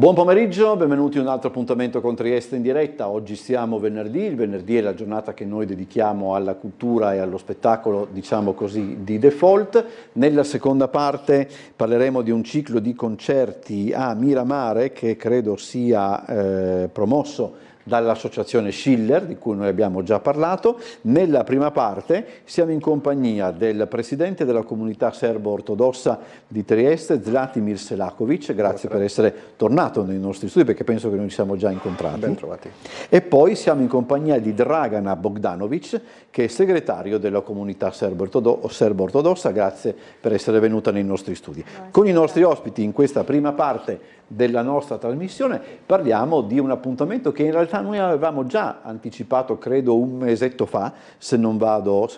Buon pomeriggio, benvenuti a un altro appuntamento con Trieste in diretta. Oggi siamo venerdì, il venerdì è la giornata che noi dedichiamo alla cultura e allo spettacolo, diciamo così, di default. Nella seconda parte parleremo di un ciclo di concerti a Miramare che credo sia promosso dall'associazione Schiller, di cui noi abbiamo già parlato. Nella prima parte siamo in compagnia del presidente della comunità serbo-ortodossa di Trieste, Zlatimir Selakovic. Grazie per essere tornato nei nostri studi, perché penso che noi ci siamo già incontrati. Ben trovati. E poi siamo in compagnia di Dragana Bogdanovic, che è segretario della comunità serbo-ortodossa. Grazie per essere venuta nei nostri studi. Con i nostri ospiti in questa prima parte della nostra trasmissione parliamo di un appuntamento che in realtà noi avevamo già anticipato, credo un mesetto fa, se non vado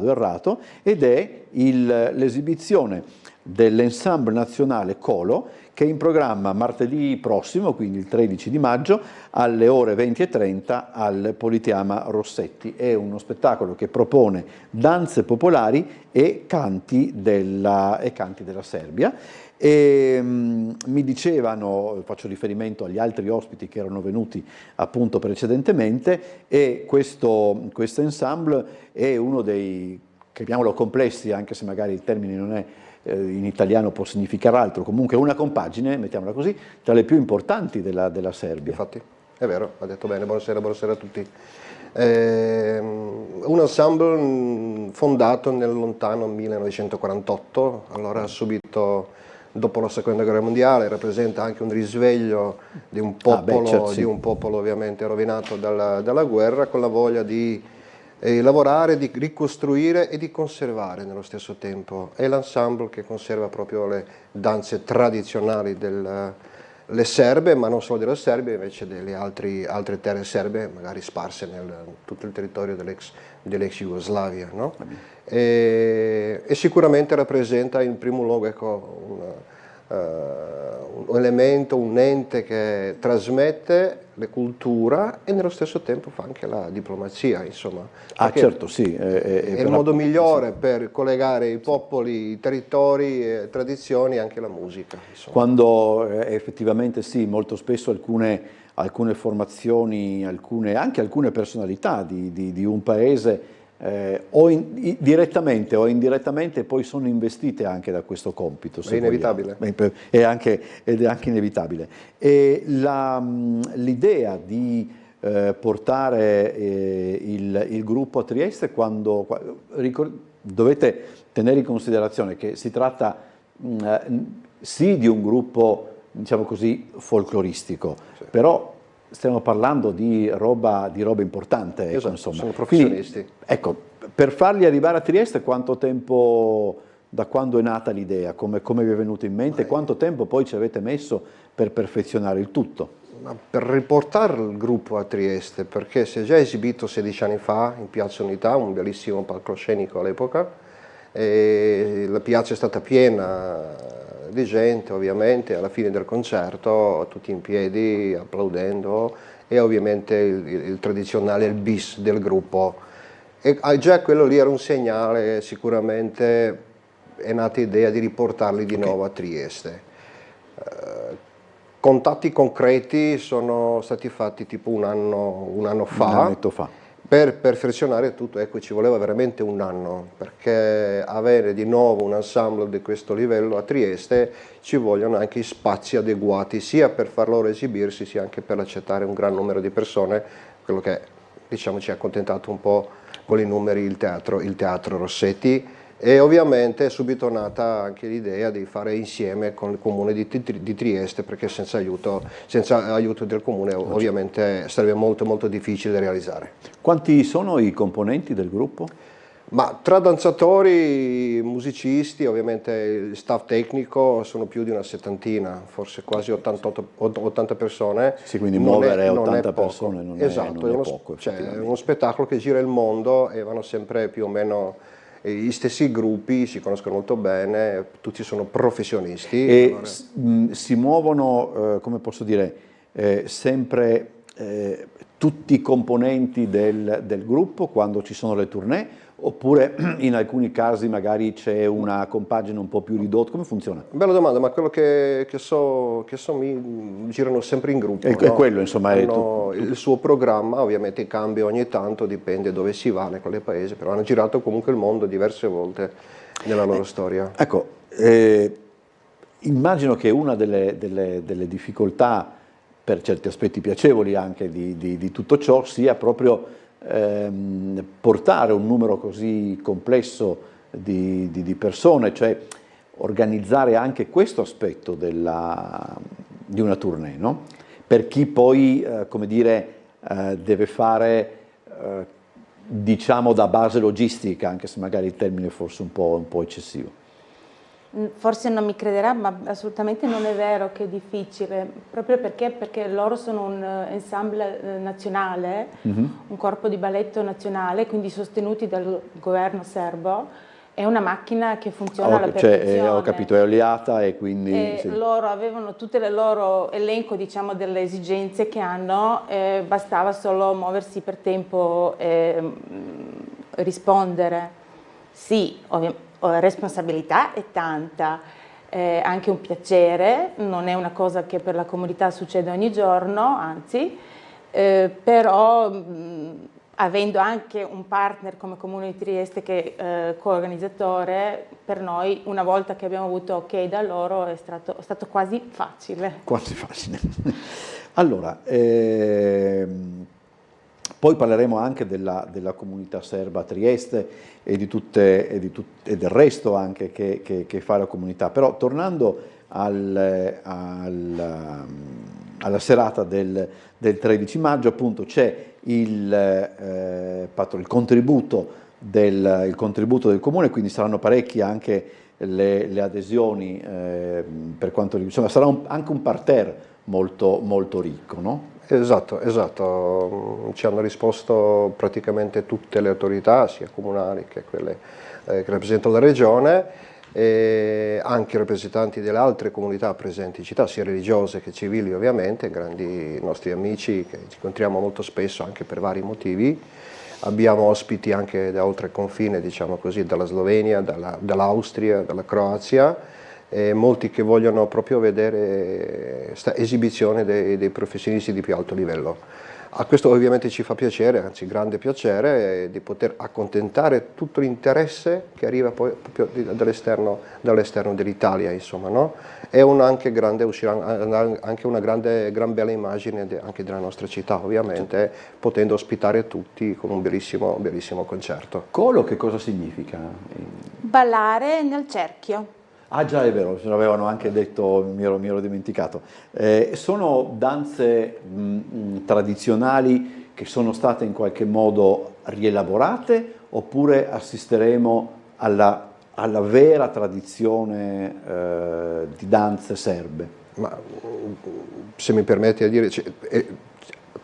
errato, ed è l'esibizione dell'Ensemble Nazionale Colo, che è in programma martedì prossimo, quindi il 13 di maggio, alle ore 20:30 al Politeama Rossetti. È uno spettacolo che propone danze popolari e canti della Serbia. E mi dicevano, faccio riferimento agli altri ospiti che erano venuti appunto precedentemente, e questo ensemble è uno dei, chiamiamolo complessi, anche se magari il termine non è in italiano, può significare altro, comunque una compagine, mettiamola così, tra le più importanti della Serbia. Infatti, è vero, ha detto bene, buonasera a tutti. Un ensemble fondato nel lontano 1948, allora subito dopo la seconda guerra mondiale, rappresenta anche un risveglio di un popolo, di un popolo ovviamente rovinato dalla guerra, con la voglia di lavorare, di ricostruire e di conservare nello stesso tempo. È l'ensemble che conserva proprio le danze tradizionali le serbe, ma non solo della Serbia, invece delle altre terre serbe, magari sparse nel tutto il territorio dell'ex Jugoslavia, no? E sicuramente rappresenta in primo luogo, ecco, un elemento, un ente che trasmette la cultura e nello stesso tempo fa anche la diplomazia, insomma. Certo, sì. È il modo migliore per collegare i popoli, i territori, tradizioni e anche la musica, insomma. Quando effettivamente sì, molto spesso alcune formazioni, anche alcune personalità di un paese direttamente o indirettamente poi sono investite anche da questo compito. È inevitabile. Ed è anche inevitabile. E l'idea di portare il gruppo a Trieste, dovete tenere in considerazione che si tratta sì di un gruppo, diciamo così, folcloristico, sì, però stiamo parlando di roba importante. Ecco, esatto, insomma. Sono professionisti. Quindi, ecco, per farli arrivare a Trieste quanto tempo, da quando è nata l'idea, come vi è venuto in mente, quanto tempo poi ci avete messo per perfezionare il tutto? Ma per riportare il gruppo a Trieste, perché si è già esibito 16 anni fa in Piazza Unità, un bellissimo palcoscenico all'epoca, e la piazza è stata piena di gente, ovviamente, alla fine del concerto tutti in piedi applaudendo, e ovviamente il tradizionale bis del gruppo, e già quello lì era un segnale. Sicuramente è nata l'idea di riportarli di nuovo a Trieste. Contatti concreti sono stati fatti tipo un anno fa. Un annetto fa. Per perfezionare tutto, ecco, ci voleva veramente un anno, perché avere di nuovo un ensemble di questo livello a Trieste ci vogliono anche spazi adeguati, sia per far loro esibirsi, sia anche per accettare un gran numero di persone, quello che, diciamo, ci ha accontentato un po' con i numeri il teatro Rossetti. E ovviamente è subito nata anche l'idea di fare insieme con il comune di Trieste, perché senza aiuto del comune ovviamente sarebbe molto molto difficile da realizzare. Quanti sono i componenti del gruppo? Ma tra danzatori, musicisti, ovviamente il staff tecnico, sono più di una settantina, forse quasi 80 persone. Sì, quindi muovere 80 persone non è poco. Cioè, è uno spettacolo che gira il mondo e vanno sempre più o meno gli stessi gruppi, si conoscono molto bene, tutti sono professionisti. E si muovono, come posso dire, sempre tutti i componenti del gruppo quando ci sono le tournée, oppure in alcuni casi magari c'è una compagine un po' più ridotta? Come funziona? Bella domanda, ma quello che so girano sempre in gruppo. È quello, insomma, hanno il suo programma, ovviamente cambia ogni tanto, dipende dove si va, in quale paese, però hanno girato comunque il mondo diverse volte nella loro storia. Ecco, immagino che una delle difficoltà, per certi aspetti piacevoli anche di tutto ciò, sia proprio portare un numero così complesso di persone, cioè organizzare anche questo aspetto di una tournée, no? Per chi poi, come dire, deve fare, diciamo, da base logistica, anche se magari il termine è forse un po' eccessivo. Forse non mi crederà, ma assolutamente non è vero che è difficile, proprio perché loro sono un ensemble nazionale, un corpo di balletto nazionale, quindi sostenuti dal governo serbo. È una macchina che funziona alla perfezione. Ho capito, è oliata e quindi... Sì. Loro avevano tutto il loro elenco, diciamo, delle esigenze che hanno, bastava solo muoversi per tempo e rispondere. Sì, ovviamente. La responsabilità è tanta, anche un piacere, non è una cosa che per la comunità succede ogni giorno, anzi, però avendo anche un partner come Comune di Trieste che è coorganizzatore, per noi una volta che abbiamo avuto ok da loro è stato quasi facile. Quasi facile. Allora, poi parleremo anche della comunità serba a Trieste e del resto anche che fa la comunità. Però tornando alla serata del 13 maggio, appunto, c'è il contributo del comune, quindi saranno parecchie anche le adesioni, per quanto riguarda, sarà anche un parterre molto, molto ricco, no? Esatto, ci hanno risposto praticamente tutte le autorità, sia comunali che quelle che rappresentano la regione, e anche i rappresentanti delle altre comunità presenti in città, sia religiose che civili ovviamente, grandi nostri amici che ci incontriamo molto spesso anche per vari motivi. Abbiamo ospiti anche da oltre il confine, diciamo così, dalla Slovenia, dall'Austria, dalla Croazia, molti che vogliono proprio vedere questa esibizione dei professionisti di più alto livello. A questo ovviamente ci fa piacere, anzi grande piacere, di poter accontentare tutto l'interesse che arriva poi proprio dall'esterno dell'Italia, insomma, no? E uscirà anche una gran bella immagine anche della nostra città, ovviamente, potendo ospitare tutti con un bellissimo concerto. Colo che cosa significa? Ballare nel cerchio. Ah già, è vero, ce l'avevano anche detto, mi ero dimenticato. Sono danze tradizionali che sono state in qualche modo rielaborate, oppure assisteremo alla vera tradizione di danze serbe? Ma se mi permette di dire,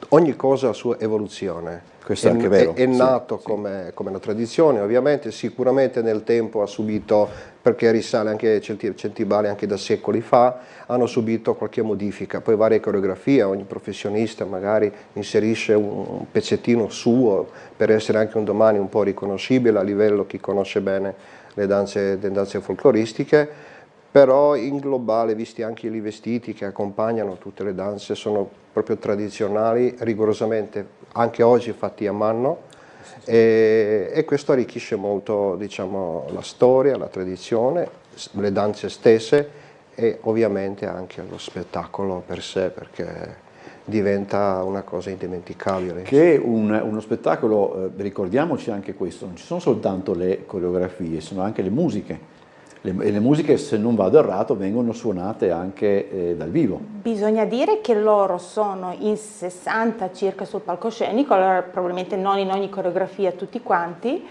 ogni cosa ha sua evoluzione. Questo è anche vero. È nato come una tradizione, ovviamente, sicuramente nel tempo ha subito, perché risale anche certi balli anche da secoli fa, hanno subito qualche modifica, poi varie coreografie, ogni professionista magari inserisce un pezzettino suo per essere anche un domani un po' riconoscibile a livello chi conosce bene le danze folcloristiche. Però in globale, visti anche i vestiti che accompagnano tutte le danze, sono proprio tradizionali, rigorosamente anche oggi fatti a mano, e questo arricchisce molto, diciamo, la storia, la tradizione, le danze stesse e ovviamente anche lo spettacolo per sé, perché diventa una cosa indimenticabile. Che uno spettacolo, ricordiamoci anche questo, non ci sono soltanto le coreografie, sono anche le musiche. Le musiche, se non vado errato, vengono suonate anche dal vivo. Bisogna dire che loro sono in 60 circa sul palcoscenico, allora probabilmente non in ogni coreografia tutti quanti.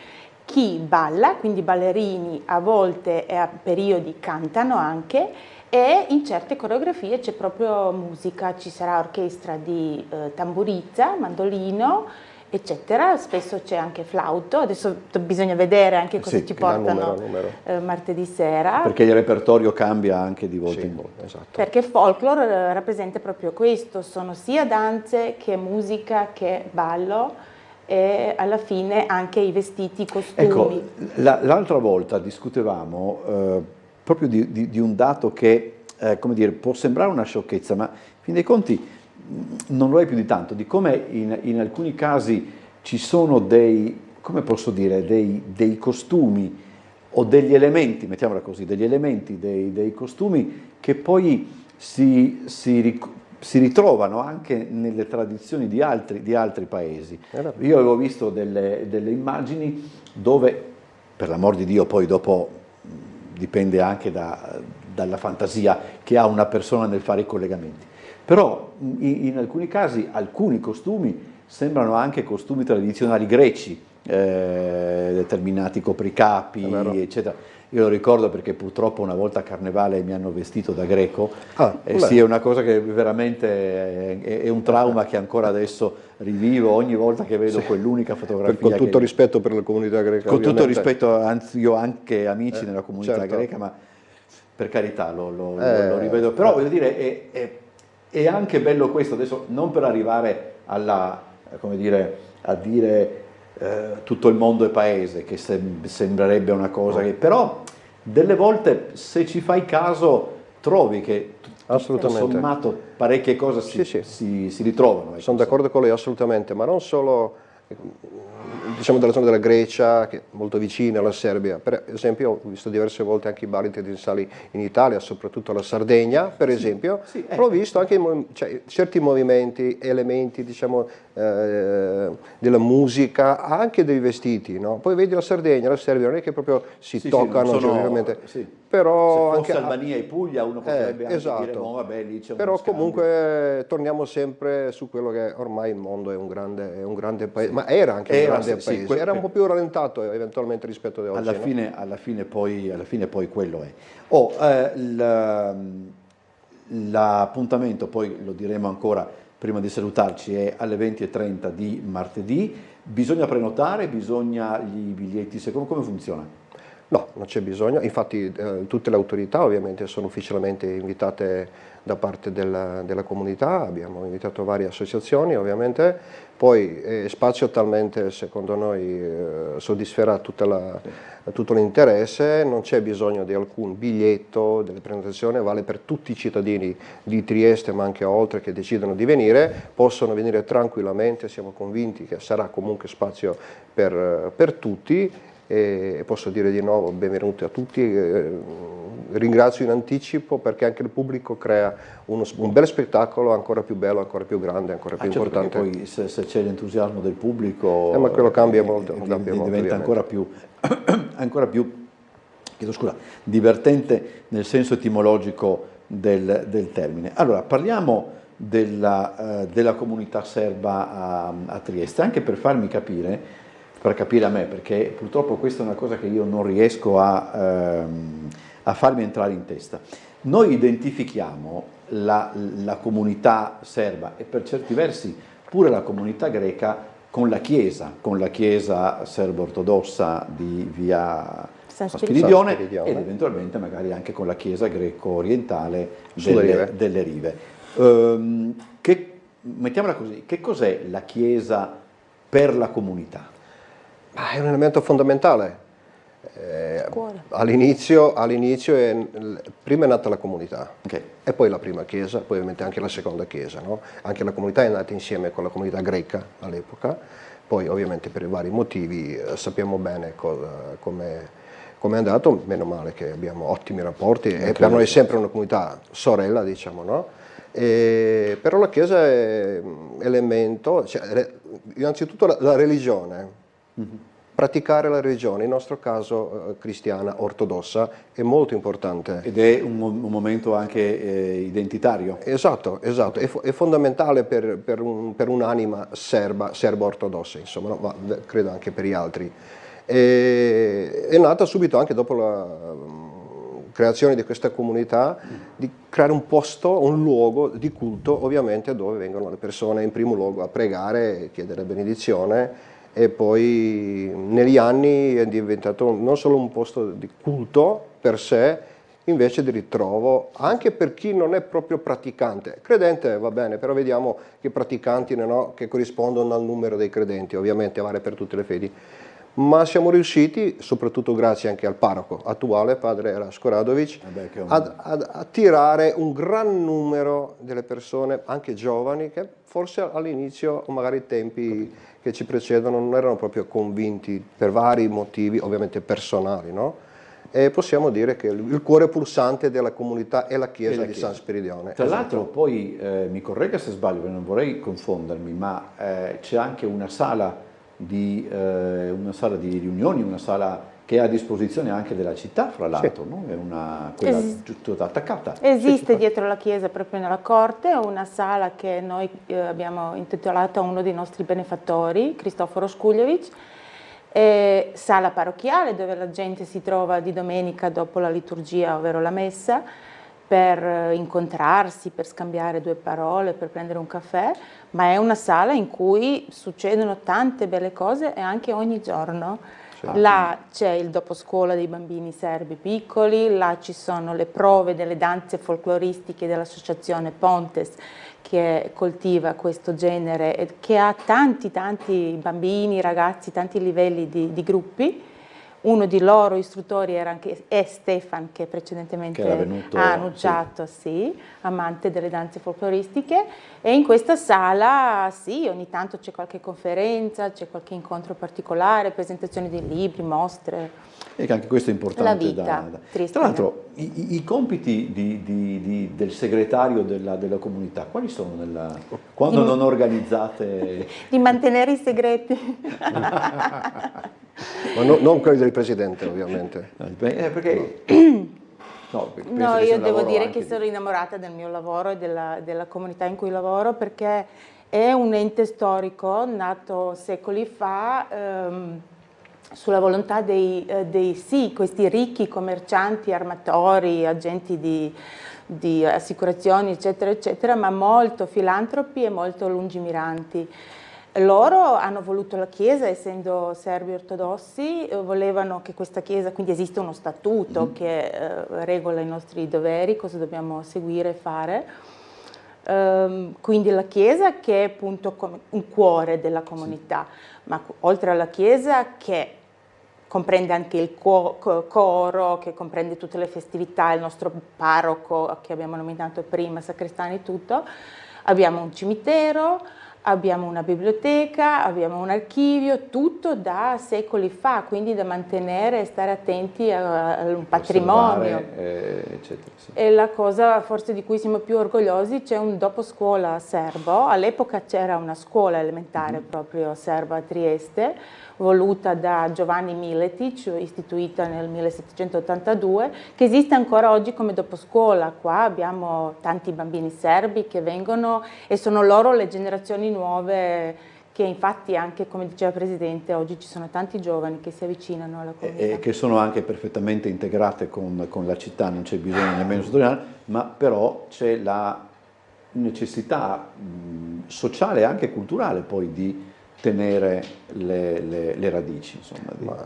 Chi balla, quindi ballerini, a volte e a periodi cantano anche, e in certe coreografie c'è proprio musica, ci sarà orchestra di tamburizza, mandolino eccetera. Spesso c'è anche flauto, adesso bisogna vedere anche cosa Sì, ci portano numero. martedì sera. Perché il repertorio cambia anche di volta Sì, in volta. esatto. Perché folklore rappresenta proprio questo, sono sia danze che musica che ballo e alla fine anche i vestiti, i costumi. Ecco, l'altra volta discutevamo proprio di un dato che, come dire, può sembrare una sciocchezza, ma in fin dei conti non lo è più di tanto, di come in alcuni casi ci sono come posso dire, dei costumi o degli elementi, mettiamola così, degli elementi dei costumi che poi si ritrovano anche nelle tradizioni di altri paesi. Io avevo visto delle immagini dove, per l'amor di Dio, poi dopo dipende anche dalla fantasia che ha una persona nel fare i collegamenti, però in alcuni casi alcuni costumi sembrano anche costumi tradizionali greci, determinati copricapi, eccetera. Io lo ricordo perché purtroppo una volta a Carnevale mi hanno vestito da greco, sì, è una cosa che veramente è un trauma che ancora adesso rivivo ogni volta che vedo quell'unica fotografia. Con tutto rispetto per la comunità greca. Con tutto rispetto, anzi io ho anche amici nella comunità certo. greca, ma per carità lo rivedo. Però voglio dire, è anche bello questo, adesso non per arrivare come dire, a dire tutto il mondo è paese, che sembrerebbe una cosa che, però delle volte se ci fai caso trovi che tutto sommato parecchie cose si ritrovano. Ecco. Sono d'accordo con lei assolutamente, ma non solo diciamo dalla zona della Grecia, che è molto vicina alla Serbia. Per esempio ho visto diverse volte anche i balli tradizionali in Italia, soprattutto la Sardegna, per esempio, però ho visto anche certi movimenti, elementi diciamo della musica, anche dei vestiti, no? Poi vedi la Sardegna, la Serbia, non è che proprio si toccano generalmente, però se fosse anche Albania e Puglia uno potrebbe anche dire, esatto. vabbè, lì c'è però uno scambio. Comunque torniamo sempre su quello che ormai il mondo è un grande paese, ma era anche un grande paese, era un po' più rallentato eventualmente rispetto ad oggi. Alla fine poi quello è. L'appuntamento, poi lo diremo ancora prima di salutarci, è alle 20:30 di martedì. Bisogna prenotare, i biglietti, come funziona? No, non c'è bisogno, infatti tutte le autorità ovviamente sono ufficialmente invitate da parte della comunità, abbiamo invitato varie associazioni ovviamente, poi spazio talmente secondo noi soddisferà tutto l'interesse, non c'è bisogno di alcun biglietto, delle prenotazioni, vale per tutti i cittadini di Trieste ma anche oltre che decidono di venire, possono venire tranquillamente, siamo convinti che sarà comunque spazio per tutti. E posso dire di nuovo benvenuti a tutti, ringrazio in anticipo perché anche il pubblico crea un bel spettacolo ancora più bello, ancora più grande, ancora più importante. Poi se c'è l'entusiasmo del pubblico ma quello cambia molto, diventa ancora più chiedo scusa, divertente nel senso etimologico del termine. Allora parliamo della comunità serba a Trieste, anche per capire a me, perché purtroppo questa è una cosa che io non riesco a farmi entrare in testa. Noi identifichiamo la comunità serba e per certi versi pure la comunità greca con la chiesa serbo-ortodossa di via San Spiridione ed eventualmente magari anche con la chiesa greco-orientale delle Rive. Mettiamola così, che cos'è la chiesa per la comunità? È un elemento fondamentale. All'inizio prima è nata la comunità, e poi la prima chiesa, poi ovviamente anche la seconda chiesa, no? Anche la comunità è nata insieme con la comunità greca all'epoca, poi ovviamente per i vari motivi sappiamo bene come è andato, meno male che abbiamo ottimi rapporti e per noi è sempre una comunità sorella, diciamo, no? Però la chiesa è elemento, innanzitutto la religione. Praticare la religione, in nostro caso cristiana ortodossa, è molto importante. Ed è un momento anche identitario. Esatto, è fondamentale per un'anima serbo-ortodossa, insomma, ma credo anche per gli altri. È nata subito anche dopo creazione di questa comunità, di creare un posto, un luogo di culto, ovviamente, dove vengono le persone in primo luogo a pregare, chiedere benedizione, e poi negli anni è diventato non solo un posto di culto per sé, invece di ritrovo anche per chi non è proprio praticante. Credente va bene, però vediamo che praticanti che corrispondono al numero dei credenti, ovviamente vale per tutte le fedi. Ma siamo riusciti, soprattutto grazie anche al parroco attuale, padre Rasko Radovic, ad attirare un gran numero delle persone, anche giovani, che forse all'inizio, o magari tempi che ci precedono, non erano proprio convinti per vari motivi, ovviamente personali, no? E possiamo dire che il cuore pulsante della comunità è la chiesa di San Spiridione. Tra l'altro poi, mi corregga se sbaglio, perché non vorrei confondermi, ma c'è anche una sala di riunioni, una sala che è a disposizione anche della città, fra l'altro, no? È quella giusto attaccata. Esiste dietro la chiesa, proprio nella corte, una sala che noi abbiamo intitolato a uno dei nostri benefattori, Cristoforo Skuljevic, sala parrocchiale dove la gente si trova di domenica dopo la liturgia, ovvero la messa, per incontrarsi, per scambiare due parole, per prendere un caffè, ma è una sala in cui succedono tante belle cose e anche ogni giorno. Là c'è il doposcuola dei bambini serbi piccoli, là ci sono le prove delle danze folcloristiche dell'associazione Pontes, che coltiva questo genere e che ha tanti bambini, ragazzi, tanti livelli di gruppi. Uno di loro istruttori è Stefan, che precedentemente ha annunciato, sì, amante delle danze folcloristiche, e in questa sala sì, ogni tanto c'è qualche conferenza, c'è qualche incontro particolare, presentazione di libri, mostre. E anche questo è importante. La vita, Tra l'altro, i compiti del segretario della comunità, quali sono quando non organizzate? Di mantenere i segreti. Ma non quelli del Presidente, ovviamente. Perché... No, io devo dire che sono innamorata del mio lavoro e della comunità in cui lavoro, perché è un ente storico nato secoli fa sulla volontà questi ricchi commercianti, armatori, agenti di assicurazioni, eccetera, eccetera, ma molto filantropi e molto lungimiranti. Loro hanno voluto la Chiesa, essendo serbi ortodossi, volevano che questa Chiesa, quindi esiste uno statuto che regola i nostri doveri, cosa dobbiamo seguire e fare. Quindi la Chiesa che è appunto come un cuore della comunità, ma oltre alla Chiesa che comprende anche il coro, che comprende tutte le festività, il nostro parroco che abbiamo nominato prima, sacrestani e tutto, abbiamo un cimitero, abbiamo una biblioteca, abbiamo un archivio, tutto da secoli fa, quindi da mantenere e stare attenti a un patrimonio. Eccetera, sì. E la cosa forse di cui siamo più orgogliosi, c'è un doposcuola serbo, all'epoca c'era una scuola elementare proprio serba a Trieste, voluta da Giovanni Miletic, istituita nel 1782, che esiste ancora oggi come doposcuola. Qua abbiamo tanti bambini serbi che vengono e sono loro le generazioni nuove, che infatti anche, come diceva il Presidente, oggi ci sono tanti giovani che si avvicinano alla comunità. E che sono anche perfettamente integrate con la città, non c'è bisogno nemmeno sottolineare, ma però c'è la necessità sociale e anche culturale poi di tenere le radici. Insomma,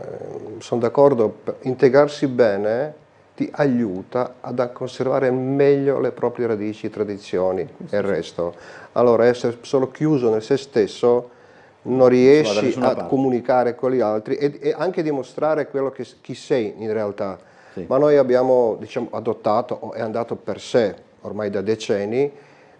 sono d'accordo, integrarsi bene ti aiuta a conservare meglio le proprie radici, tradizioni e il resto. Allora essere solo chiuso nel se stesso non riesci a comunicare con gli altri e anche dimostrare chi sei in realtà. Sì. Ma noi abbiamo adottato, o è andato per sé ormai da decenni,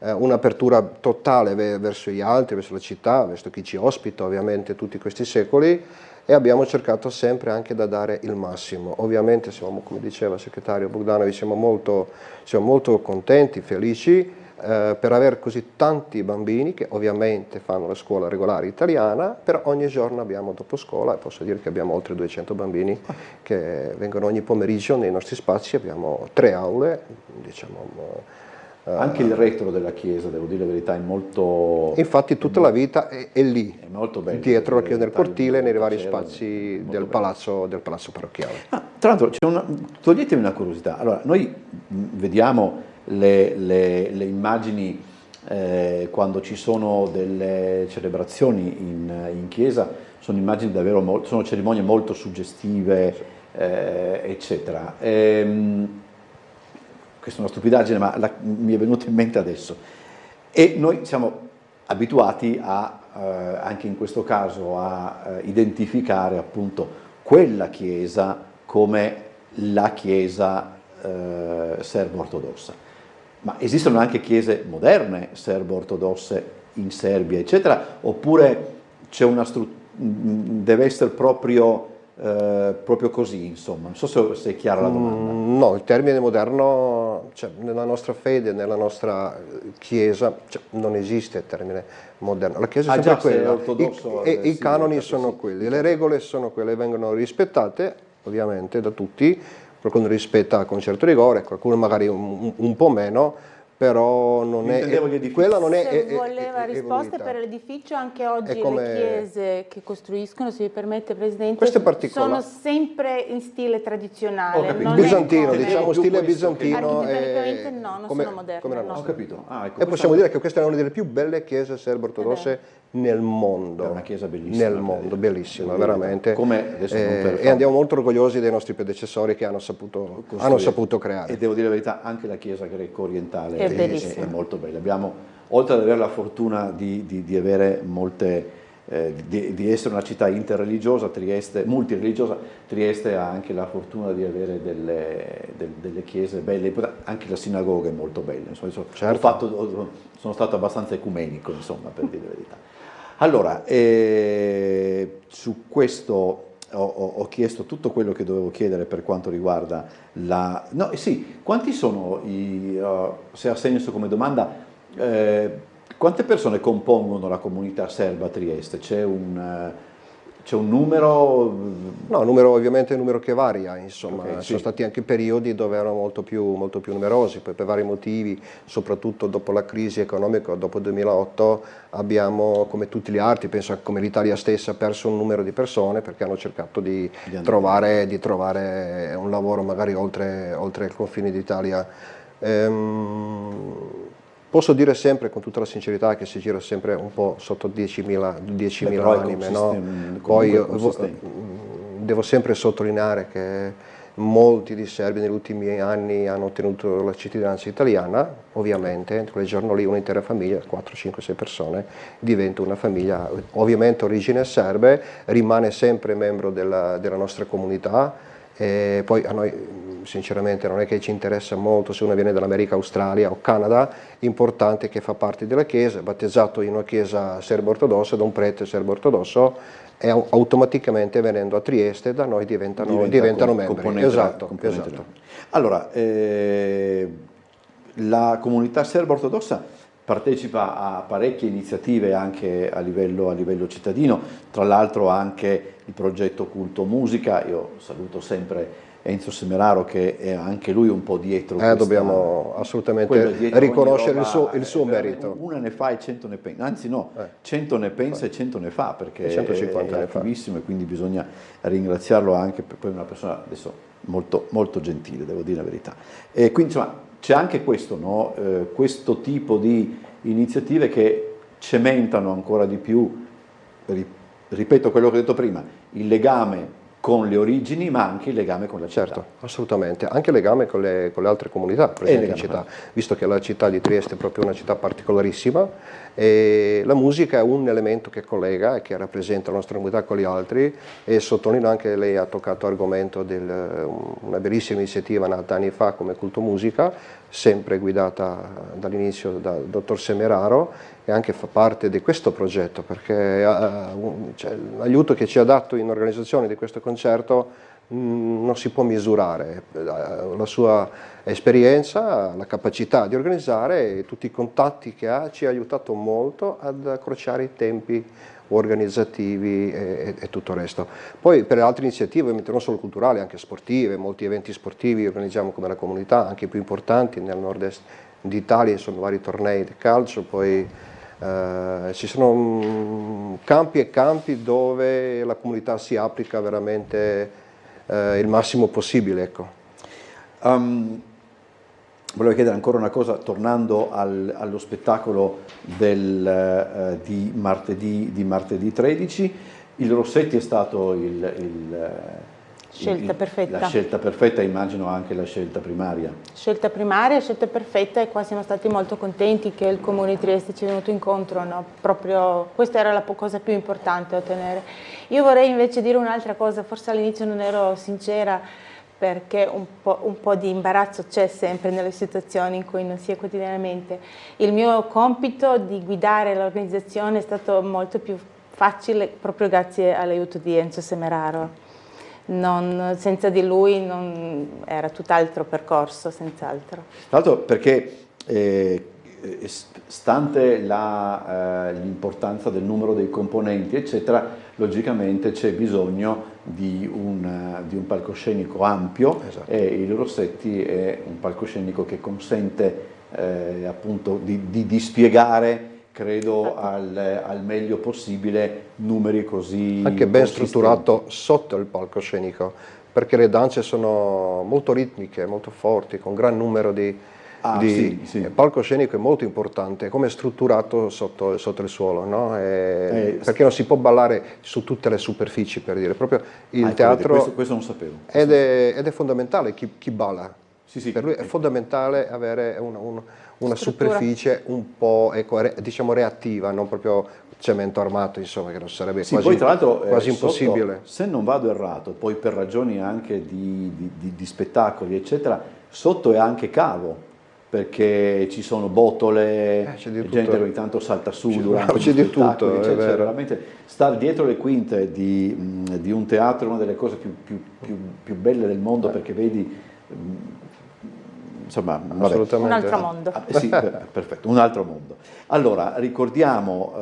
un'apertura totale verso gli altri, verso la città, verso chi ci ospita ovviamente tutti questi secoli, e abbiamo cercato sempre anche da dare il massimo. Ovviamente siamo, come diceva il segretario Bogdanovic, siamo molto contenti, felici per avere così tanti bambini che ovviamente fanno la scuola regolare italiana, però ogni giorno abbiamo dopo scuola, e posso dire che abbiamo oltre 200 bambini che vengono ogni pomeriggio nei nostri spazi. Abbiamo 3 aule, Anche il retro della chiesa, devo dire la verità, è molto... Infatti tutta la vita è lì, è molto bello, dietro la chiesa del cortile, nei vari c'era, spazi del palazzo parrocchiale. Tra l'altro, toglietemi una curiosità. Allora, noi vediamo le immagini quando ci sono delle celebrazioni in chiesa, sono immagini davvero sono cerimonie molto suggestive, eccetera. Questa è una stupidaggine, ma mi è venuta in mente adesso. E noi siamo abituati anche in questo caso a identificare appunto quella chiesa come la chiesa serbo-ortodossa. Ma esistono anche chiese moderne serbo-ortodosse in Serbia, eccetera, oppure c'è deve essere proprio così, insomma? Non so se è chiara la domanda. No, il termine moderno, cioè, nella nostra fede, nella nostra chiesa, cioè, non esiste il termine moderno. La chiesa è sempre quella, ortodosso, i canoni sono quelli, le regole sono quelle, vengono rispettate ovviamente da tutti, qualcuno rispetta con certo rigore, qualcuno magari un po' meno, però non quella non è se voleva risposte per l'edificio, anche oggi le chiese che costruiscono, se mi permette Presidente, sono sempre in stile tradizionale, non bizantino, come... diciamo stile bizantino, architettonicamente no, non sono moderne, no. Ho capito. Ecco, e possiamo dire che questa è una delle più belle chiese serbo-ortodosse nel mondo. È una chiesa bellissima. Nel mondo, bellissima, veramente. Come adesso e andiamo molto orgogliosi dei nostri predecessori che hanno saputo creare. E devo dire la verità, anche la chiesa greco-orientale è molto bella. Abbiamo, oltre ad avere la fortuna di avere molte... di essere una città interreligiosa, multireligiosa, Trieste ha anche la fortuna di avere delle chiese belle, anche la sinagoga è molto bella, insomma, certo. sono stato abbastanza ecumenico, insomma, per dire la verità. Allora, su questo ho chiesto tutto quello che dovevo chiedere per quanto riguarda quanti sono se ha senso come domanda, quante persone compongono la comunità serba a Trieste? C'è un numero? No, ovviamente è un numero che varia, insomma, Okay, sono stati anche periodi dove erano molto più numerosi, poi per vari motivi, soprattutto dopo la crisi economica, dopo il 2008, abbiamo, come tutti gli altri, penso come l'Italia stessa, perso un numero di persone perché hanno cercato di trovare un lavoro magari oltre i confini d'Italia. Posso dire sempre con tutta la sincerità che si gira sempre un po' sotto 10.000 anime, no? Poi devo sempre sottolineare che molti di serbi negli ultimi anni hanno ottenuto la cittadinanza italiana, ovviamente, in quel giorno lì un'intera famiglia, 4, 5, 6 persone, diventa una famiglia, ovviamente origine serbe, rimane sempre membro della nostra comunità. E poi a noi sinceramente non è che ci interessa molto se uno viene dall'America, Australia o Canada, importante che fa parte della chiesa, è battezzato in una chiesa serbo-ortodossa da un prete serbo-ortodosso e automaticamente venendo a Trieste da noi diventano membri. Esatto. Allora, la comunità serbo-ortodossa partecipa a parecchie iniziative anche a livello cittadino, tra l'altro anche il progetto Culto Musica. Io saluto sempre Enzo Semeraro che è anche lui un po' dietro. Dobbiamo assolutamente riconoscere il suo merito. Una ne fa e 100 ne pensa, anzi no, 100 ne pensa e 100 ne fa, perché 150 è attivissimo e quindi bisogna ringraziarlo anche, per poi una persona adesso molto, molto gentile, devo dire la verità. E quindi insomma c'è anche questo, no? Questo tipo di iniziative che cementano ancora di più, ripeto quello che ho detto prima, il legame con le origini, ma anche il legame con la città. Certo, assolutamente, anche il legame con le altre comunità presenti in città, visto che la città di Trieste è proprio una città particolarissima e la musica è un elemento che collega e che rappresenta la nostra comunità con gli altri, e sottolineo anche, lei ha toccato l'argomento di una bellissima iniziativa nata anni fa come Culto Musica, sempre guidata dall'inizio dal dottor Semeraro, e anche fa parte di questo progetto, perché l'aiuto che ci ha dato in organizzazione di questo concerto non si può misurare, la sua esperienza, la capacità di organizzare e tutti i contatti che ha ci ha aiutato molto ad accorciare i tempi organizzativi e tutto il resto. Poi per le altre iniziative, ovviamente non solo culturali, anche sportive, molti eventi sportivi organizziamo come la comunità, anche i più importanti nel nord-est d'Italia, insomma vari tornei di calcio, poi ci sono campi e campi dove la comunità si applica veramente il massimo possibile, ecco. Volevo chiedere ancora una cosa, tornando allo spettacolo di martedì 13, il Rossetti è stato Scelta perfetta. la scelta perfetta, immagino anche la scelta primaria. Scelta primaria, scelta perfetta, e qua siamo stati molto contenti che il Comune di Trieste ci è venuto incontro, no? Proprio questa era la cosa più importante da ottenere. Io vorrei invece dire un'altra cosa, forse all'inizio non ero sincera, perché un po' di imbarazzo c'è sempre nelle situazioni in cui non si è quotidianamente. Il mio compito di guidare l'organizzazione è stato molto più facile proprio grazie all'aiuto di Enzo Semeraro. Senza di lui era tutt'altro percorso, senz'altro. Tra l'altro perché stante l'importanza del numero dei componenti, eccetera, logicamente c'è bisogno di un palcoscenico ampio, esatto. E il Rossetti è un palcoscenico che consente appunto di dispiegare, credo, al meglio possibile numeri così anche ben consistenti. strutturato sotto il palcoscenico, perché le danze sono molto ritmiche, molto forti, con gran numero di Sì. Il palcoscenico è molto importante, come è strutturato sotto il suolo, no? Perché non si può ballare su tutte le superfici, per dire, proprio il teatro. Questo non sapevo. Ed è fondamentale chi balla. Sì. Per lui è fondamentale avere una superficie un po', diciamo, reattiva, non proprio cemento armato, insomma, che non sarebbe Sì, poi tra l'altro quasi impossibile. Se non vado errato, poi per ragioni anche di spettacoli, eccetera, sotto è anche cavo, perché ci sono botole, c'è di gente tutto. che ogni tanto salta su C'è durante di gli spettacoli, tutto, è eccetera. vero. Veramente stare dietro le quinte di un teatro è una delle cose più belle del mondo, perché vedi, insomma, vabbè. Assolutamente. Un altro mondo. Sì, perfetto, un altro mondo. Allora, ricordiamo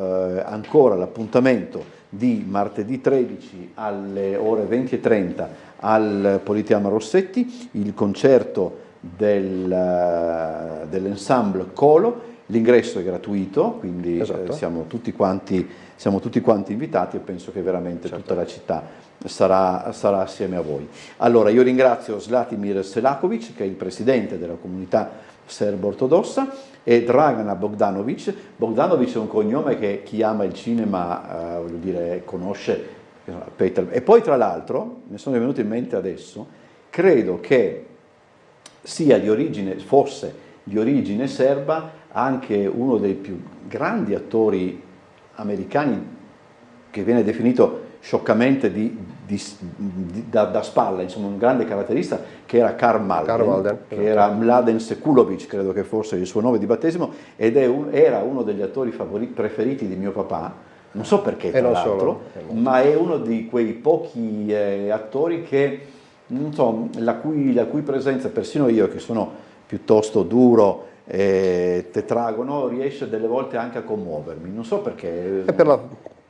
ancora l'appuntamento di martedì 13 alle ore 20:30 al Politeama Rossetti, il concerto dell'ensemble Colo. L'ingresso è gratuito, quindi Esatto. siamo tutti quanti invitati, e penso che veramente Certo. tutta la città sarà assieme a voi. Allora, io ringrazio Zlatimir Selakovic, che è il presidente della comunità serbo-ortodossa, e Dragana Bogdanovic. Bogdanovic è un cognome che chi ama il cinema voglio dire, conosce. E poi tra l'altro, mi sono venuto in mente adesso, credo che fosse di origine serba anche uno dei più grandi attori americani, che viene definito scioccamente da spalla, insomma un grande caratterista, che era Karl Malden, che era Mladen Sekulovic, credo che fosse il suo nome di battesimo, ed era uno degli attori preferiti di mio papà, non so perché tra l'altro, ma è uno di quei pochi attori che, non so, la cui presenza, persino io che sono piuttosto duro e tetragono, riesce delle volte anche a commuovermi, non so perché.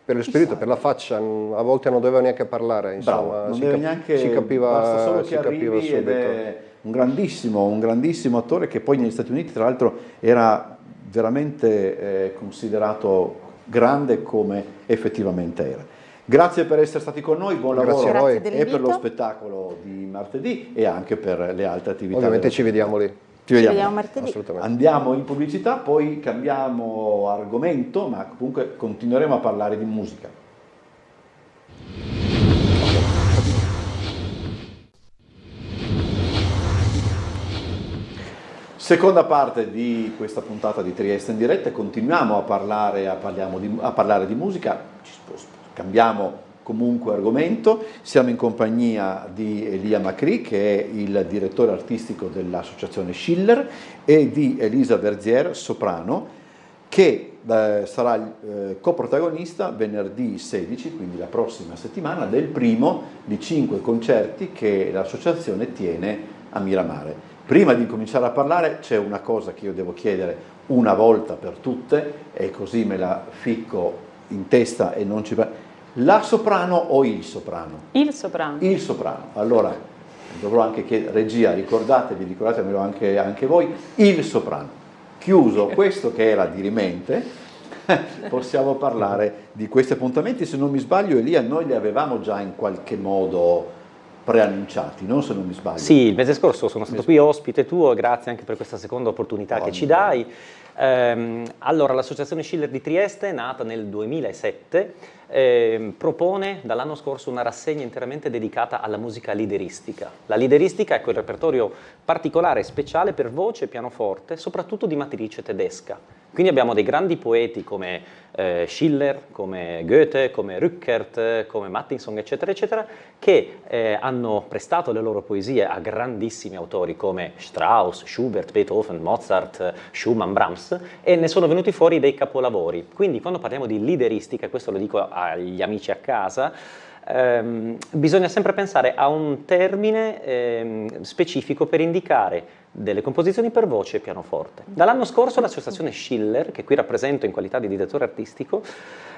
Per il spirito, per la faccia, a volte non doveva neanche parlare, insomma. Bravo, non deve neanche, si capiva, basta solo che si capiva arrivi, ed subito. è un grandissimo attore, che poi negli Stati Uniti tra l'altro era veramente considerato grande come effettivamente era. Grazie per essere stati con noi, buon lavoro Grazie a voi. e per lo spettacolo di martedì e anche per le altre attività. Ovviamente ci vediamo lì. Ci vediamo martedì. Assolutamente. Andiamo in pubblicità, poi cambiamo argomento, ma comunque continueremo a parlare di musica. Seconda parte di questa puntata di Trieste in diretta, continuiamo a parlare di musica, cambiamo comunque argomento. Siamo in compagnia di Elia Macri, che è il direttore artistico dell'associazione Schiller, e di Elisa Verzier, soprano, che sarà coprotagonista venerdì 16, quindi la prossima settimana, del primo di 5 concerti che l'associazione tiene a Miramare. Prima di cominciare a parlare c'è una cosa che io devo chiedere una volta per tutte, e così me la ficco in testa e non ci... La soprano o il soprano? Il soprano. Il soprano. Allora, dovrò anche chiedere, regia, ricordatemelo anche voi, il soprano. chiuso questo che era dirimente, possiamo parlare di questi appuntamenti. Se non mi sbaglio, Elia, noi li avevamo già in qualche modo preannunciati, no? Se non mi sbaglio. Sì, il mese scorso sono stato qui ospite tuo, grazie anche per questa seconda opportunità che ci dai. Allora, l'associazione Schiller di Trieste, nata nel 2007, propone dall'anno scorso una rassegna interamente dedicata alla musica lideristica. La lideristica è quel repertorio particolare e speciale per voce e pianoforte, soprattutto di matrice tedesca. Quindi abbiamo dei grandi poeti come Schiller, come Goethe, come Rückert, come Mattinson, eccetera, eccetera, che hanno prestato le loro poesie a grandissimi autori come Strauss, Schubert, Beethoven, Mozart, Schumann, Brahms, e ne sono venuti fuori dei capolavori. Quindi quando parliamo di lideristica, e questo lo dico agli amici a casa, bisogna sempre pensare a un termine specifico per indicare delle composizioni per voce e pianoforte. Dall'anno scorso l'associazione Schiller, che qui rappresento in qualità di direttore artistico,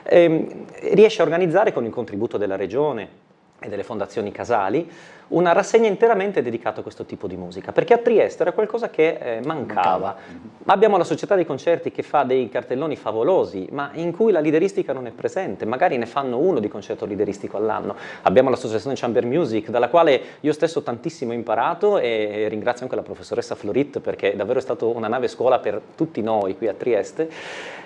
riesce a organizzare con il contributo della regione e delle fondazioni casali una rassegna interamente dedicata a questo tipo di musica, perché a Trieste era qualcosa che mancava. Abbiamo la società dei concerti che fa dei cartelloni favolosi, ma in cui la lideristica non è presente, magari ne fanno uno di concerto lideristico all'anno. Abbiamo l'associazione Chamber Music, dalla quale io stesso tantissimo ho imparato, e ringrazio anche la professoressa Florit, perché davvero è stata una nave scuola per tutti noi qui a Trieste.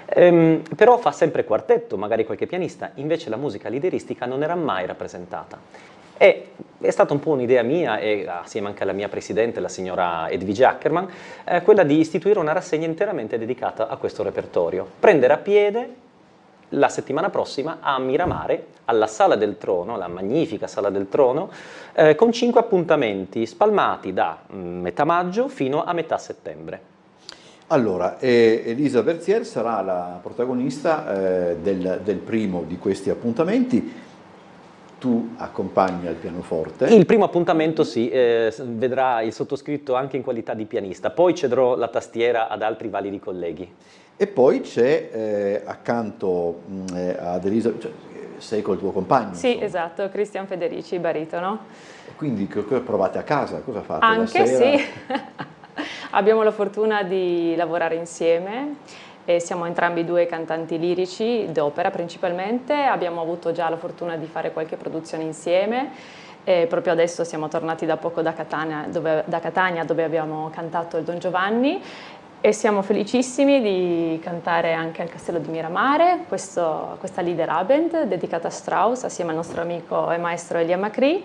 Però fa sempre quartetto, magari qualche pianista, invece la musica lideristica non era mai rappresentata. E è stata un po' un'idea mia, e assieme anche alla mia presidente, la signora Edvige Ackermann, quella di istituire una rassegna interamente dedicata a questo repertorio. Prendere a piede la settimana prossima a Miramare, alla Sala del Trono, la magnifica Sala del Trono, con 5 appuntamenti spalmati da metà maggio fino a metà settembre. Allora, Elisa Verzier sarà la protagonista del primo di questi appuntamenti. Tu accompagni al pianoforte. Il primo appuntamento sì, vedrà il sottoscritto anche in qualità di pianista, poi cederò la tastiera ad altri validi colleghi. E poi c'è accanto ad Elisa, cioè, sei col tuo compagno. Sì, insomma. esatto, Cristian Federici, baritono. Quindi cosa provate a casa? Cosa fate? Anche la sera? sì, abbiamo la fortuna di lavorare insieme. E siamo entrambi due cantanti lirici d'opera principalmente, abbiamo avuto già la fortuna di fare qualche produzione insieme, e proprio adesso siamo tornati da poco da Catania dove abbiamo cantato il Don Giovanni, e siamo felicissimi di cantare anche al Castello di Miramare questa Liederabend dedicata a Strauss assieme al nostro amico e maestro Elia Macri,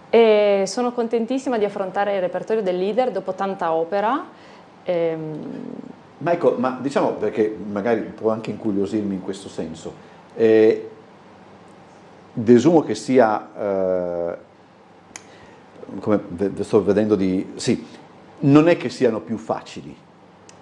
e sono contentissima di affrontare il repertorio del Lieder dopo tanta opera. Michael, ma diciamo, perché magari può anche incuriosirmi in questo senso, desumo che sia, come sto vedendo sì, non è che siano più facili.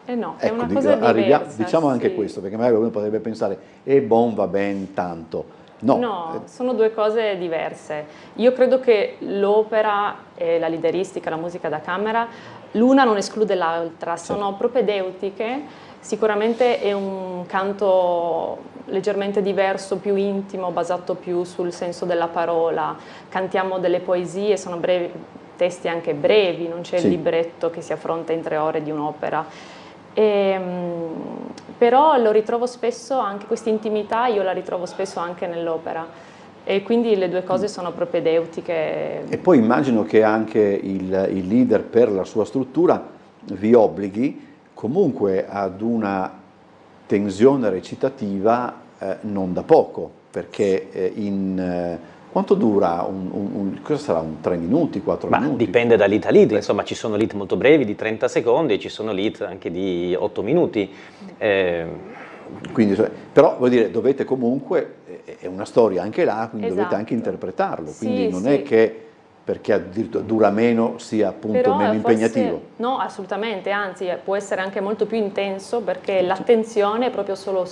No, Ecco, è una cosa diversa. diciamo anche sì. questo, perché magari uno potrebbe pensare, va ben tanto. No, sono due cose diverse. Io credo che l'opera e la lideristica, la musica da camera, l'una non esclude l'altra, sono propedeutiche. Sicuramente è un canto leggermente diverso, più intimo, basato più sul senso della parola. Cantiamo delle poesie, sono brevi, testi anche brevi, non c'è il libretto che si affronta in 3 ore di un'opera. Però lo ritrovo spesso, anche questa intimità io la ritrovo spesso anche nell'opera, e quindi le due cose sono propedeutiche. E poi immagino che anche il leader, per la sua struttura, vi obblighi comunque ad una tensione recitativa non da poco, perché quanto dura cosa sarà, 3 minuti, 4 minuti? Dipende da lead a lead, insomma ci sono lead molto brevi di 30 secondi e ci sono lead anche di 8 minuti. Quindi, però vuol dire, dovete comunque, è una storia anche là, quindi Esatto. dovete anche interpretarlo, quindi Sì, non sì. è che perché addirittura dura meno sia appunto Però meno forse- impegnativo. No, assolutamente, anzi può essere anche molto più intenso, perché l'attenzione è proprio solo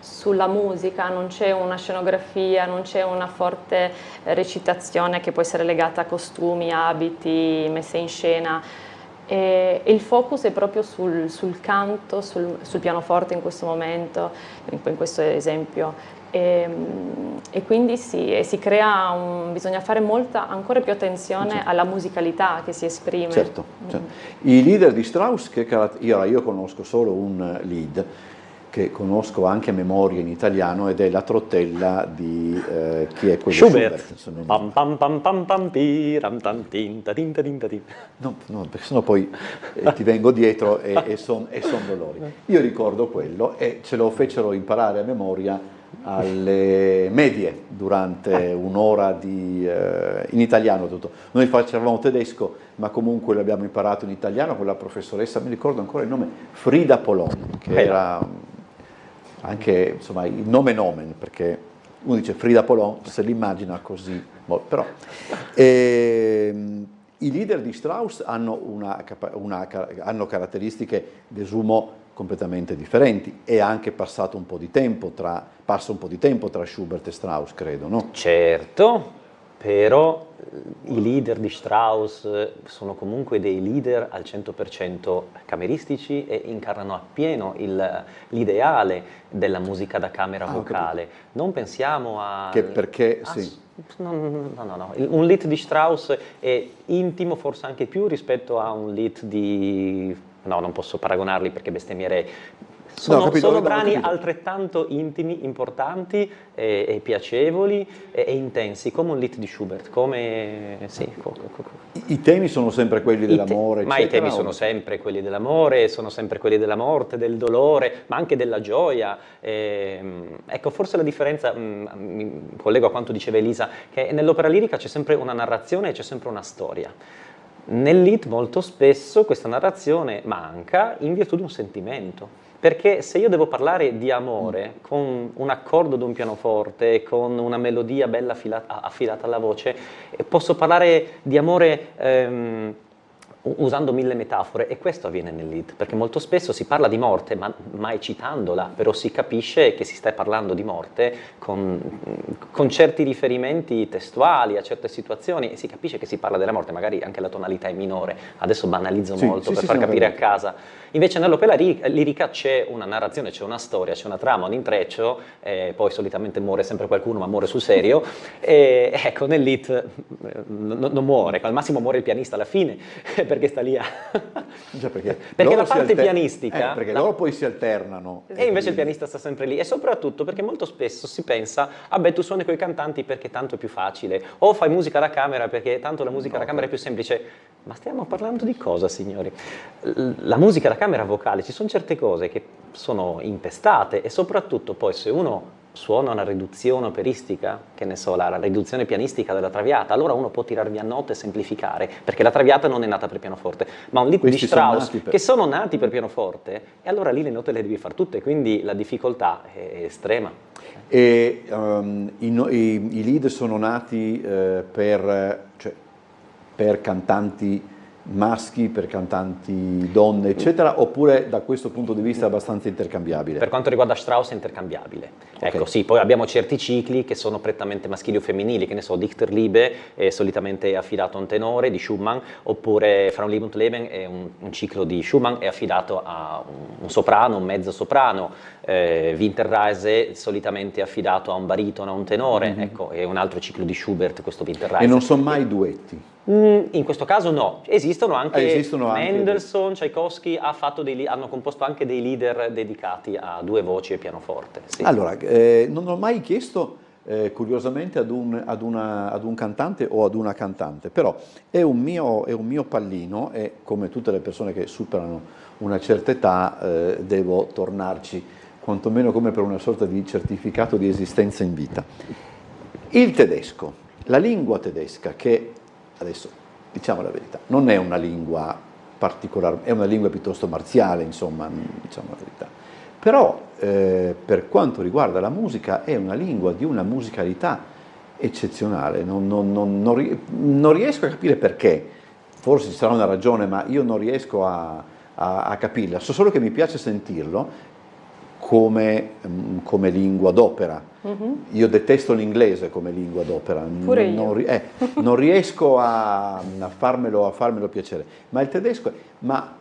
sulla musica, non c'è una scenografia, non c'è una forte recitazione che può essere legata a costumi, abiti, messe in scena. E il focus è proprio sul canto, sul pianoforte in questo momento, in questo esempio. E quindi sì, e si crea bisogna fare ancora più attenzione alla musicalità che si esprime. Certo. I leader di Strauss, io conosco solo un lead, che conosco anche a memoria in italiano, ed è la trottella di chi è quello? Schubert. Pam pam pam pam pam piram tam tinta tinta tinta tinta. No, perché sennò poi ti vengo dietro e son dolori. Io ricordo quello e ce lo fecero imparare a memoria alle medie durante un'ora in italiano tutto. Noi facevamo tedesco, ma comunque l'abbiamo imparato in italiano con la professoressa, mi ricordo ancora il nome, Frida Polon, che era anche insomma il nome nomen, perché uno dice Frida Polon, se l'immagina così, però i leader di Strauss hanno hanno caratteristiche, desumo, completamente differenti, e anche passa un po' di tempo tra Schubert e Strauss, credo, no? Certo, però i leader di Strauss sono comunque dei leader al 100% cameristici e incarnano appieno l'ideale della musica da camera vocale. Non pensiamo a... No. Un lead di Strauss è intimo, forse anche più rispetto a un lead di... No, non posso paragonarli perché bestemmierei. Sono brani altrettanto intimi, importanti e piacevoli e intensi, come un lead di Schubert, I temi sono sempre quelli dell'amore, ma i temi sono sempre quelli dell'amore, sono sempre quelli della morte, del dolore, ma anche della gioia. Ecco, forse la differenza, mi collego a quanto diceva Elisa, che nell'opera lirica c'è sempre una narrazione e c'è sempre una storia. Nel lead molto spesso questa narrazione manca in virtù di un sentimento. Perché se io devo parlare di amore con un accordo di un pianoforte, con una melodia bella affilata alla voce, posso parlare di amore usando 1000 metafore, e questo avviene nel lead, perché molto spesso si parla di morte, ma mai citandola, però si capisce che si sta parlando di morte con certi riferimenti testuali a certe situazioni, e si capisce che si parla della morte, magari anche la tonalità è minore, adesso banalizzo molto per far capire a casa. Invece nell'opera lirica c'è una narrazione, c'è una storia, c'è una trama, un intreccio, poi solitamente muore sempre qualcuno, ma muore sul serio, e ecco, nel lead non muore, al massimo muore il pianista alla fine, perché sta lì perché la parte pianistica... perché loro poi si alternano. E invece il pianista sta sempre lì, e soprattutto perché molto spesso si pensa, tu suoni coi cantanti perché tanto è più facile, o fai musica da camera perché tanto la musica da camera è più semplice. Ma stiamo parlando di cosa, signori? La musica da camera vocale, ci sono certe cose che sono impestate, e soprattutto poi se uno suona una riduzione operistica, che ne so, la riduzione pianistica della Traviata, allora uno può tirar via note e semplificare, perché la Traviata non è nata per pianoforte, ma un lead di Strauss che sono nati per pianoforte, e allora lì le note le devi fare tutte, quindi la difficoltà è estrema. E i lead sono nati per cantanti maschi, per cantanti donne, eccetera, oppure da questo punto di vista è abbastanza intercambiabile? Per quanto riguarda Strauss è intercambiabile. Ecco, sì, poi abbiamo certi cicli che sono prettamente maschili o femminili, che ne so, Dichterliebe è solitamente affidato a un tenore di Schumann, oppure Frauenliebe und Leben è un ciclo di Schumann, è affidato a un soprano, un mezzo soprano, Winterreise solitamente è affidato a un baritono, a un tenore, ecco, è un altro ciclo di Schubert, questo Winterreise. E non sono mai duetti? In questo caso no, esistono anche Mendelssohn, Tchaikovsky hanno composto anche dei leader dedicati a due voci e pianoforte. Sì. Allora, non ho mai chiesto curiosamente ad un cantante o ad una cantante, però è un mio pallino, e come tutte le persone che superano una certa età devo tornarci, quantomeno come per una sorta di certificato di esistenza in vita. Il tedesco, la lingua tedesca, che adesso diciamo la verità, non è una lingua particolare, è una lingua piuttosto marziale, insomma, diciamo la verità. Però per quanto riguarda la musica è una lingua di una musicalità eccezionale, non riesco a capire perché, forse ci sarà una ragione, ma io non riesco a capirla, so solo che mi piace sentirlo come lingua d'opera. Io detesto l'inglese come lingua d'opera, non riesco a farmelo piacere, ma il tedesco, ma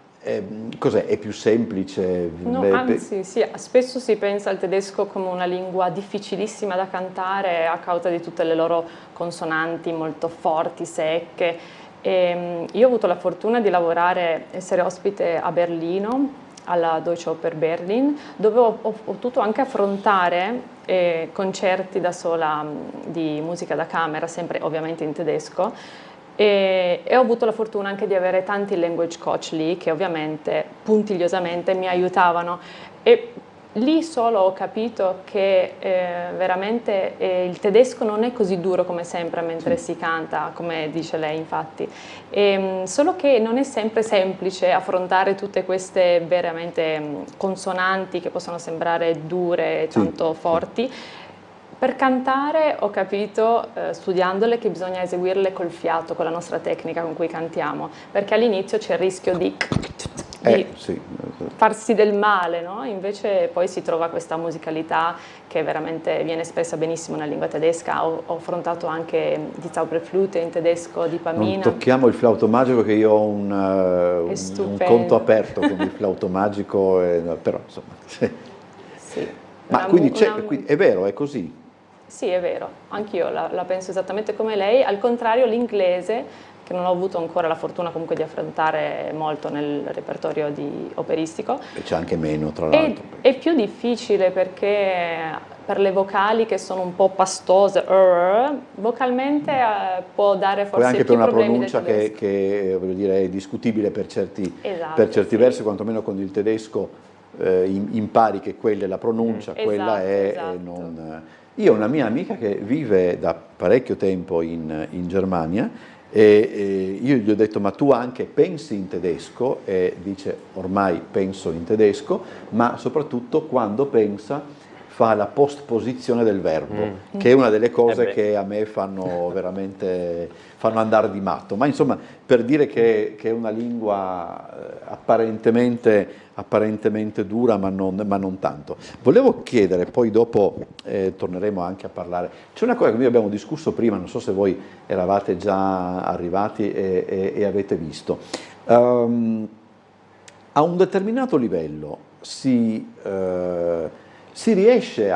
cos'è? È più semplice? No, anzi, sì, spesso si pensa al tedesco come una lingua difficilissima da cantare a causa di tutte le loro consonanti molto forti, secche. Io ho avuto la fortuna di essere ospite a Berlino, alla Deutsche Oper Berlin, dove ho potuto anche affrontare concerti da sola di musica da camera, sempre ovviamente in tedesco. E ho avuto la fortuna anche di avere tanti language coach lì che ovviamente puntigliosamente mi aiutavano, e lì solo ho capito che veramente il tedesco non è così duro come sembra mentre si canta, come dice lei infatti, solo che non è sempre semplice affrontare tutte queste veramente consonanti che possono sembrare dure e tanto forti. Per cantare ho capito, studiandole, che bisogna eseguirle col fiato, con la nostra tecnica con cui cantiamo, perché all'inizio c'è il rischio di farsi del male, no? Invece poi si trova questa musicalità che veramente viene espressa benissimo nella lingua tedesca. Ho affrontato anche Die Zauberflöte in tedesco di Pamina. Non tocchiamo il flauto magico, che io ho un conto aperto con il flauto magico, però insomma... Sì. Ma quindi è vero, è così? Sì, è vero, anch'io la penso esattamente come lei. Al contrario, l'inglese, che non ho avuto ancora la fortuna comunque di affrontare molto nel repertorio operistico. E c'è anche meno, tra l'altro. È più difficile perché per le vocali che sono un po' pastose, vocalmente può dare forse poi anche più per una problemi del pronuncia tedesco. che voglio dire, è discutibile per certi Esatto, versi, quantomeno con il tedesco impari che quella è la pronuncia, quella è... Esatto. Io ho una mia amica che vive da parecchio tempo in Germania, e io gli ho detto: ma tu anche pensi in tedesco? E dice: ormai penso in tedesco, ma soprattutto quando pensa fa la postposizione del verbo, che è una delle cose che a me fanno veramente andare di matto. Ma insomma, per dire che è una lingua apparentemente dura, ma non tanto. Volevo chiedere, poi dopo torneremo anche a parlare, c'è una cosa che noi abbiamo discusso prima, non so se voi eravate già arrivati e avete visto. A un determinato livello si riesce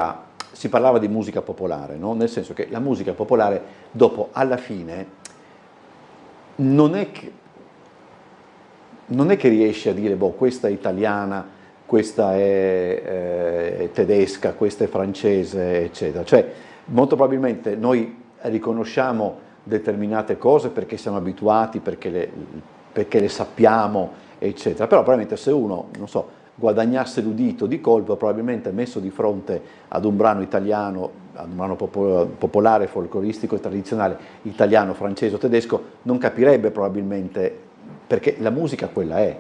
si parlava di musica popolare, no? Nel senso che la musica popolare dopo, alla fine, non è che riesce a dire, boh, questa è italiana, questa è tedesca, questa è francese, eccetera. Cioè, molto probabilmente noi riconosciamo determinate cose perché siamo abituati, perché le sappiamo, eccetera. Però probabilmente se uno, non so, guadagnasse l'udito di colpo, probabilmente messo di fronte ad un brano italiano, ad un brano popolare, folcloristico e tradizionale, italiano, francese o tedesco, non capirebbe probabilmente, perché la musica quella è.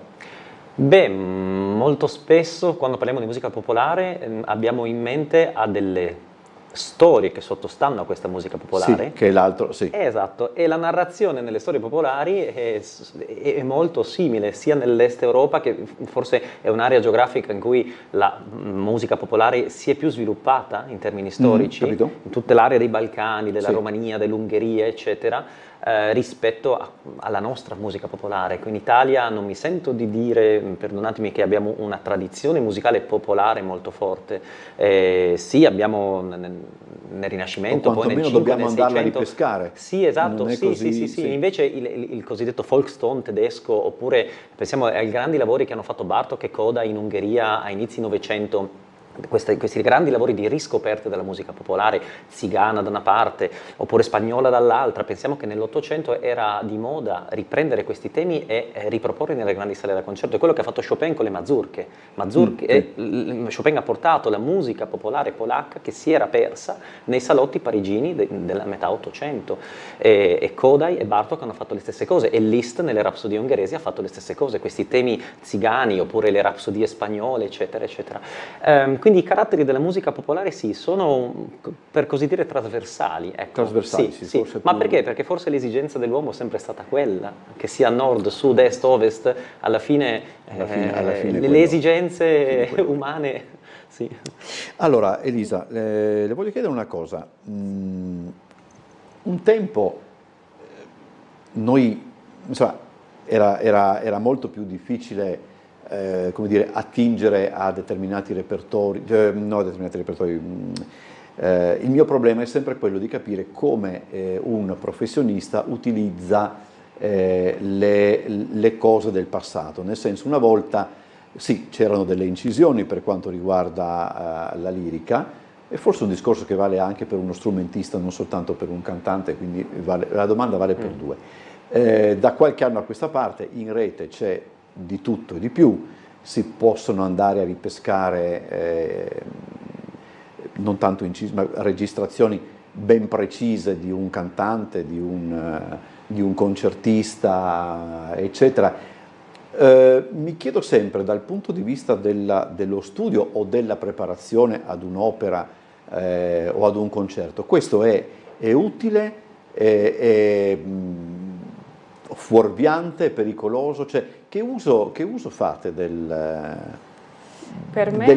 Beh, molto spesso quando parliamo di musica popolare abbiamo in mente delle storie che sottostanno a questa musica popolare. Sì, che è l'altro, sì. Esatto, e la narrazione nelle storie popolari è molto simile, sia nell'Est Europa, che forse è un'area geografica in cui la musica popolare si è più sviluppata in termini storici, capito? in tutta l'area dei Balcani, della Romania, dell'Ungheria, eccetera, rispetto alla nostra musica popolare. Qui in Italia non mi sento di dire, perdonatemi, che abbiamo una tradizione musicale popolare molto forte. Sì, abbiamo nel Rinascimento, poi nel 500, dobbiamo andarla a ripescare. Sì, esatto, sì. Invece il cosiddetto Volkston tedesco, oppure pensiamo ai grandi lavori che hanno fatto Bartók e Koda in Ungheria a inizi Novecento, questi grandi lavori di riscoperta della musica popolare, zigana da una parte oppure spagnola dall'altra. Pensiamo che nell'Ottocento era di moda riprendere questi temi e riproporli nelle grandi sale da concerto. È quello che ha fatto Chopin con le mazurche. Chopin ha portato la musica popolare polacca che si era persa nei salotti parigini della metà Ottocento, e Kodály e Bartók hanno fatto le stesse cose, e Liszt nelle rapsodie ungheresi ha fatto le stesse cose, questi temi zigani oppure le rapsodie spagnole, eccetera, eccetera. Quindi i caratteri della musica popolare sono, per così dire, trasversali. Ecco. Trasversali, sì. Forse Ma più... perché? Perché forse l'esigenza dell'uomo è sempre stata quella, che sia nord, sud, est, ovest, alla fine le esigenze umane... Sì. Allora, Elisa, le voglio chiedere una cosa. Un tempo noi, insomma, era molto più difficile come dire, attingere a determinati repertori, no, a determinati repertori. Il mio problema è sempre quello di capire come un professionista utilizza le cose del passato, nel senso, una volta sì, c'erano delle incisioni per quanto riguarda la lirica, e forse un discorso che vale anche per uno strumentista, non soltanto per un cantante, quindi la domanda vale per due. Da qualche anno a questa parte in rete c'è di tutto e di più, si possono andare a ripescare non tanto incisi, ma registrazioni ben precise di un cantante, di un concertista, eccetera. Mi chiedo sempre, dal punto di vista dello studio o della preparazione ad un'opera o ad un concerto, questo è utile, è fuorviante, pericoloso? Cioè, che uso fate del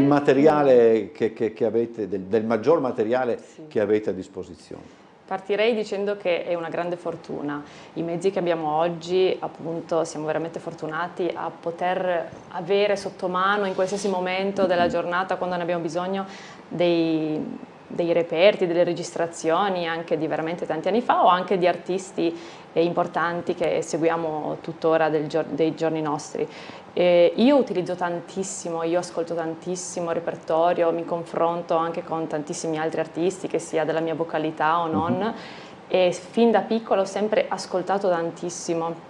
materiale che avete, del maggior materiale che avete a disposizione? Partirei dicendo che è una grande fortuna. I mezzi che abbiamo oggi, appunto, siamo veramente fortunati a poter avere sotto mano in qualsiasi momento della giornata, quando ne abbiamo bisogno, dei reperti, delle registrazioni anche di veramente tanti anni fa, o anche di artisti importanti che seguiamo tuttora dei giorni nostri. Io utilizzo tantissimo, io ascolto tantissimo repertorio, mi confronto anche con tantissimi altri artisti, che sia della mia vocalità o non, e fin da piccola ho sempre ascoltato tantissimo.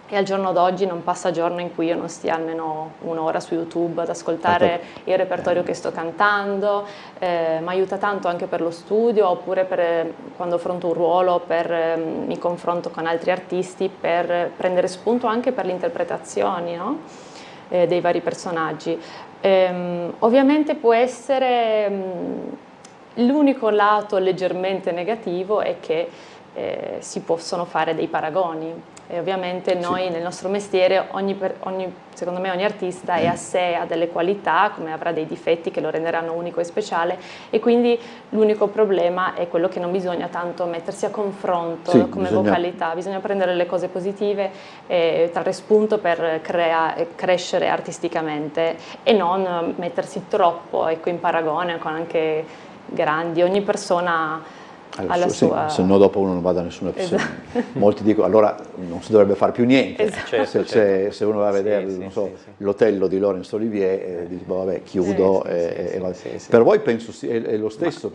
E al giorno d'oggi non passa giorno in cui io non stia almeno un'ora su YouTube ad ascoltare il repertorio che sto cantando. Mi aiuta tanto anche per lo studio, oppure quando affronto un ruolo, mi confronto con altri artisti per prendere spunto anche per le interpretazioni, no? Dei vari personaggi. Ovviamente può essere l'unico lato leggermente negativo è che si possono fare dei paragoni. E ovviamente noi nel nostro mestiere, secondo me ogni artista è a sé, ha delle qualità, come avrà dei difetti che lo renderanno unico e speciale, e quindi l'unico problema è quello che non bisogna tanto mettersi a confronto come vocalità, bisogna prendere le cose positive e trarre spunto per crescere artisticamente, e non mettersi troppo in paragone con anche grandi. Ogni persona alla sua... se no dopo uno non va da nessuna persona. Esatto. Molti dicono allora non si dovrebbe fare più niente. Esatto. Se uno va a vedere l'Otello di Laurence Olivier, dice vabbè, chiudo. Per voi penso è lo stesso,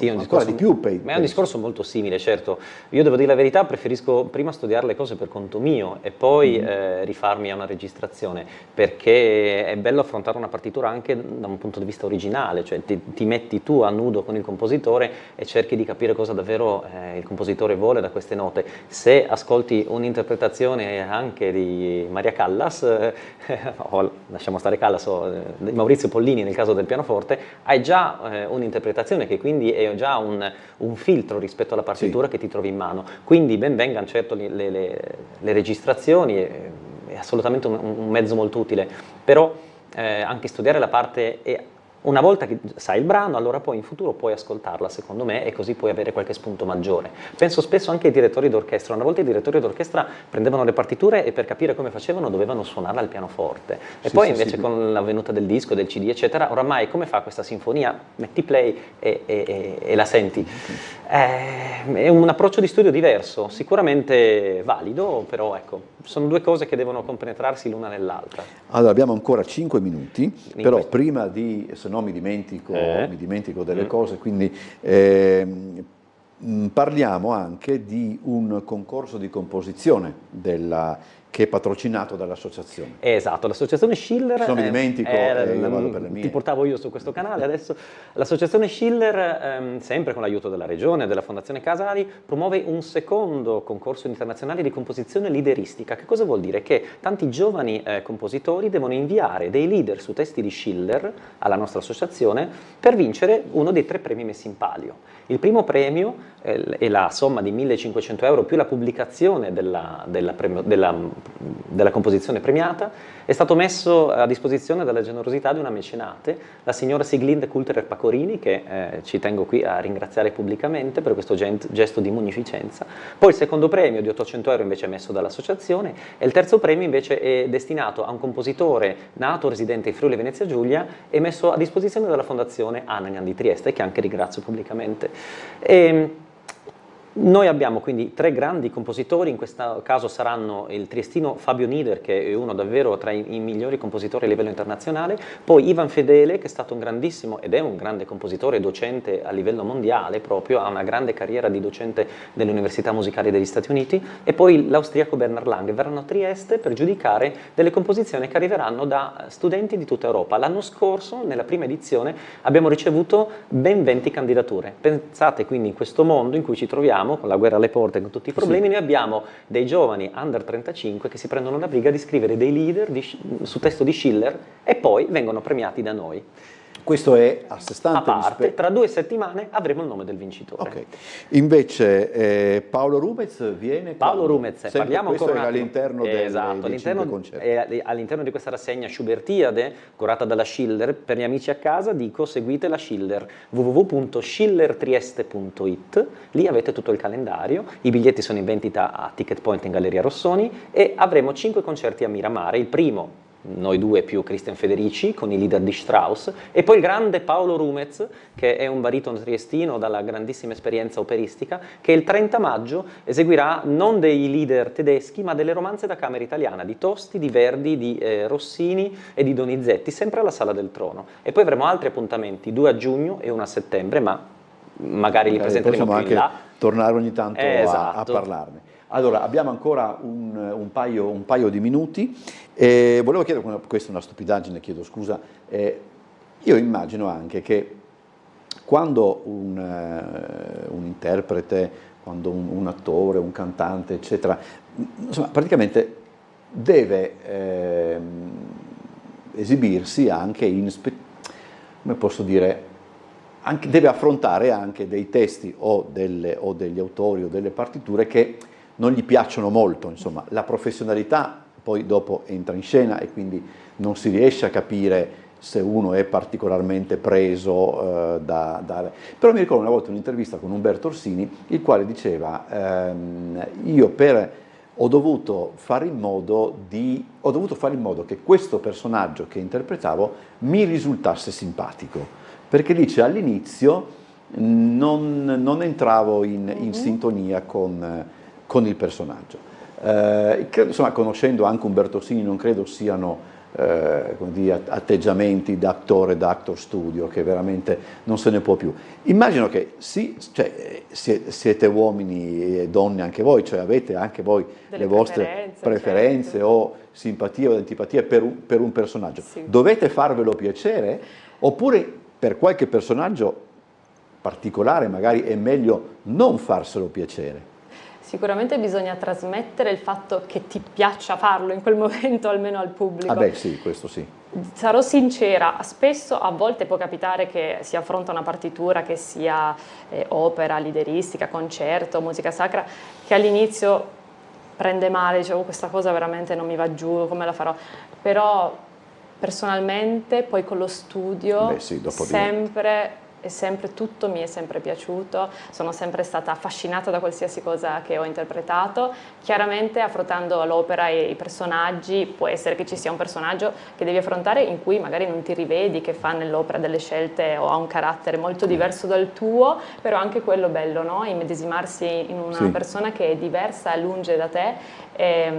ancora di più. Ma è un discorso molto simile, certo. Io devo dire la verità, preferisco prima studiare le cose per conto mio e poi rifarmi a una registrazione, perché è bello affrontare una partitura anche da un punto di vista originale, cioè ti metti tu a nudo con il compositore e cerchi di capire cosa davvero il compositore vuole da queste note. Se ascolti un'interpretazione anche di Maria Callas, o lasciamo stare Callas, o di Maurizio Pollini nel caso del pianoforte, hai già un'interpretazione che quindi è già un filtro rispetto alla partitura che ti trovi in mano. Quindi ben vengano certo le registrazioni, è assolutamente un mezzo molto utile, però anche studiare la parte è... Una volta che sai il brano, allora poi in futuro puoi ascoltarla, secondo me, e così puoi avere qualche spunto maggiore. Penso spesso anche ai direttori d'orchestra. Una volta i direttori d'orchestra prendevano le partiture e per capire come facevano dovevano suonarla al pianoforte. E poi invece con la venuta del disco, del CD, eccetera, oramai come fa questa sinfonia? Metti play e la senti. È un approccio di studio diverso, sicuramente valido, però ecco, sono due cose che devono compenetrarsi l'una nell'altra. Allora, abbiamo ancora 5 minuti, però prima di... se no mi dimentico delle cose, quindi parliamo anche di un concorso di composizione che è patrocinato dall'associazione. Esatto, l'associazione Schiller... Se no mi dimentico, io vado per le mie. Ti portavo io su questo canale adesso. L'associazione Schiller, sempre con l'aiuto della Regione e della Fondazione Casali, promuove un secondo concorso internazionale di composizione lideristica. Che cosa vuol dire? Che tanti giovani compositori devono inviare dei leader su testi di Schiller alla nostra associazione per vincere uno dei 3 premi messi in palio. Il primo premio è la somma di 1.500 euro più la pubblicazione della della composizione premiata, è stato messo a disposizione dalla generosità di una mecenate, la signora Siglinde Kulterer Pacorini, che ci tengo qui a ringraziare pubblicamente per questo gesto di munificenza. Poi il secondo premio di 800 euro invece è messo dall'associazione e il terzo premio invece è destinato a un compositore nato residente in Friuli Venezia Giulia e messo a disposizione dalla Fondazione Anagnan di Trieste, che anche ringrazio pubblicamente. Noi abbiamo quindi 3 grandi compositori, in questo caso saranno il triestino Fabio Nieder, che è uno davvero tra i migliori compositori a livello internazionale, poi Ivan Fedele, che è stato un grandissimo ed è un grande compositore e docente a livello mondiale, proprio ha una grande carriera di docente delle università musicali degli Stati Uniti, e poi l'austriaco Bernhard Lang. Verranno a Trieste per giudicare delle composizioni che arriveranno da studenti di tutta Europa. L'anno scorso, nella prima edizione, abbiamo ricevuto ben 20 candidature. Pensate quindi in questo mondo in cui ci troviamo, con la guerra alle porte, con tutti i problemi, noi abbiamo dei giovani under 35 che si prendono la briga di scrivere dei lieder su testo di Schiller e poi vengono premiati da noi. Questo è a sé stante. A parte, tra 2 settimane avremo il nome del vincitore. Ok. Invece Paolo Rumez viene... Paolo Rumez, parliamo questo ancora è all'interno dei 5 concerti. All'interno di questa rassegna Schubertiade, curata dalla Schiller, per gli amici a casa dico seguite la Schiller, www.schillertrieste.it, lì avete tutto il calendario, i biglietti sono in vendita a Ticket Point in Galleria Rossoni e avremo 5 concerti a Miramare, il primo noi 2 più Christian Federici con i leader di Strauss e poi il grande Paolo Rumez, che è un baritono triestino dalla grandissima esperienza operistica, che il 30 maggio eseguirà non dei leader tedeschi ma delle romanze da camera italiana di Tosti, di Verdi, di Rossini e di Donizetti, sempre alla Sala del Trono. E poi avremo altri appuntamenti, 2 a giugno e 1 a settembre, ma magari li presenteremo più in là. Tornare ogni tanto esatto. a parlarne. Allora, abbiamo ancora un paio di minuti e volevo chiedere, questa è una stupidaggine, chiedo scusa, io immagino anche che quando un interprete, quando un attore, un cantante, eccetera, insomma, praticamente deve esibirsi anche come posso dire, deve affrontare anche dei testi o degli autori o delle partiture che non gli piacciono molto, insomma, la professionalità poi dopo entra in scena e quindi non si riesce a capire se uno è particolarmente preso Però mi ricordo una volta un'intervista con Umberto Orsini, il quale diceva ho dovuto fare in modo che questo personaggio che interpretavo mi risultasse simpatico, perché dice all'inizio non entravo in sintonia con il personaggio. Credo, insomma, conoscendo anche Umberto Orsini, non credo siano come dire, atteggiamenti da attore, da actor studio, che veramente non se ne può più. Immagino che sì, cioè, siete uomini e donne anche voi, cioè avete anche voi le vostre preferenze, certo, o simpatie o antipatie per un personaggio. Sì. Dovete farvelo piacere, oppure per qualche personaggio particolare magari è meglio non farselo piacere? Sicuramente bisogna trasmettere il fatto che ti piaccia farlo in quel momento, almeno al pubblico. Ah beh, sì, questo sì. Sarò sincera, spesso a volte può capitare che si affronta una partitura che sia opera, lideristica, concerto, musica sacra, che all'inizio prende male, dicevo questa cosa veramente non mi va giù, come la farò? Però personalmente poi con lo studio sempre tutto mi è sempre piaciuto, sono sempre stata affascinata da qualsiasi cosa che ho interpretato. Chiaramente affrontando l'opera e i personaggi, può essere che ci sia un personaggio che devi affrontare in cui magari non ti rivedi, che fa nell'opera delle scelte o ha un carattere molto diverso dal tuo, però anche quello bello, no? Immedesimarsi in una persona che è diversa, lunge da te e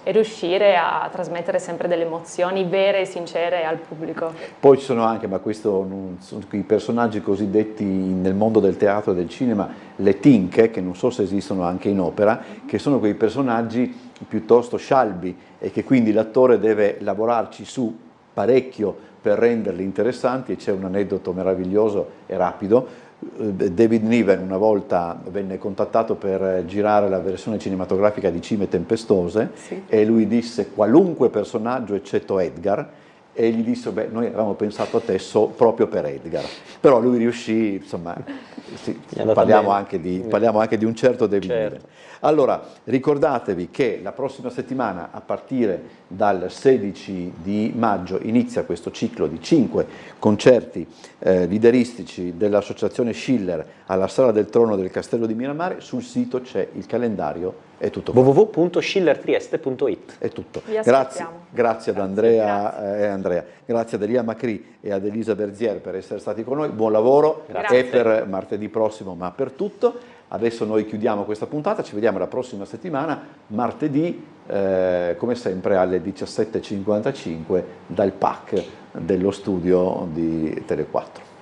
riuscire a trasmettere sempre delle emozioni vere e sincere al pubblico. Poi ci sono anche, ma questo sono i personaggi cosiddetti nel mondo del teatro e del cinema, le tinche, che non so se esistono anche in opera, che sono quei personaggi piuttosto scialbi e che quindi l'attore deve lavorarci su parecchio per renderli interessanti. E c'è un aneddoto meraviglioso e rapido. David Niven una volta venne contattato per girare la versione cinematografica di Cime tempestose, e lui disse qualunque personaggio eccetto Edgar, e gli disse, beh, noi avevamo pensato a te proprio per Edgar, però lui riuscì, insomma, sì, parliamo anche di un certo David Niven. Allora, ricordatevi che la prossima settimana, a partire dal 16 di maggio, inizia questo ciclo di 5 concerti lideristici dell'Associazione Schiller alla Sala del Trono del Castello di Miramare. Sul sito c'è il calendario, è tutto qua. www.schillertrieste.it. È tutto. Vi Grazie ad Andrea e Andrea. Grazie ad Elia Macri e ad Elisa Berzier per essere stati con noi. Buon lavoro e per martedì prossimo, ma per tutto. Adesso noi chiudiamo questa puntata, ci vediamo la prossima settimana, martedì, come sempre alle 17:55 dal PAC dello studio di Tele4.